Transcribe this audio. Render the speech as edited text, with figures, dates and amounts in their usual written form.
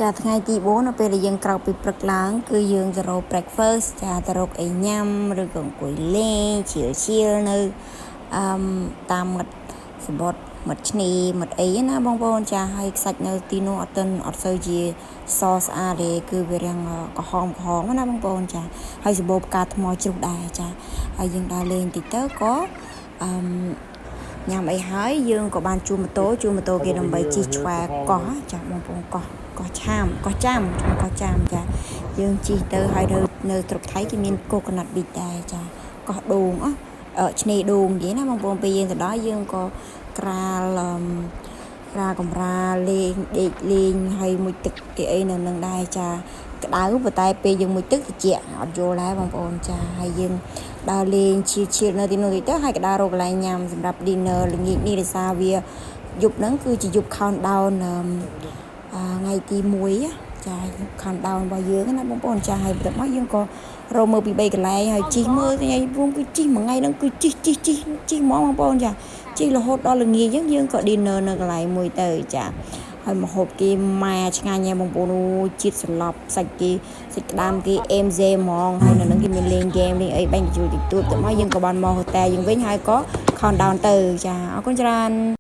Chàថ្ងៃទី4នៅពេលដែលយើងក្រោកពីព្រឹកឡើងគឺយើងទៅរក breakfast ចាទៅរកអីញ៉ាំឬក៏អង្គុយលេងឈៀលនៅតាមមាត់សមុទ្រមាត់ឆ្នេរមាត់អីណាបងប្អូនចាហើយខ្សាច់នៅទីនោះអត់សូវជាសស្អាតទេគឺវារាងក្រហមណាបងប្អូនចាហើយសម្បូរផ្កាថ្មជ្រុះដែរចាហើយយើងដើរលេងតិចទៅក៏ញ៉ាំអីហើយយើងក៏បានជួលម៉ូតូគេដើម្បីជិះឆ្វែកោះចាបងប្អូនកោះចាំចាយើងជិះទៅហើយនៅស្រុកថៃគេមានកូកូណាត់ប៊ីចដែរចាកោះដូងឆ្នេរដូងនិយាយណាបងប្អូនពេលយើងទៅដល់យើងក៏ក្រាលកំរាលេងដេកលេងហើយមួយទឹកអីនៅនឹងដែរចាក្តៅប៉ុន្តែពេលយើងមួយទឹកត្រជាក់អត់យល់ដែរបងប្អូនចាហើយយើងដើរលេងឈៀលនៅទីនោះទៅហើយក៏ដើររកកន្លែងញ៉ាំសម្រាប់ dinner ល្ងាចនេះដោយសារវាយប់ហ្នឹងគឺជាយប់ countdown ថ្ងៃទី1ចា countdown របស់យើងណាបងប្អូនចាហើយព្រឹកមកយើងក៏រកមើលពី3កន្លែងហើយជិះមើលថ្ងៃព្រមគឺជិះមួយថ្ងៃហ្នឹងគឺជិះហ្មងបងប្អូនចាជិះរហូតដល់ល្ងាចយើងក៏ dinner នៅកន្លែងមួយទៅចាហើយម្ហូបគេម៉ែឆ្ងាញ់ហ៎បងប្អូនអូជាតិសន្លប់សាច់ក្តាមគេអេមហ្មងហើយនៅនឹងគេមានលេងហ្គេមលេងអីបាញ់ជូលតិចតួចទៅមកយើងក៏បានមកហូតែយើងវិញហើយក៏ countdown ទៅចាអរគុណច្រើន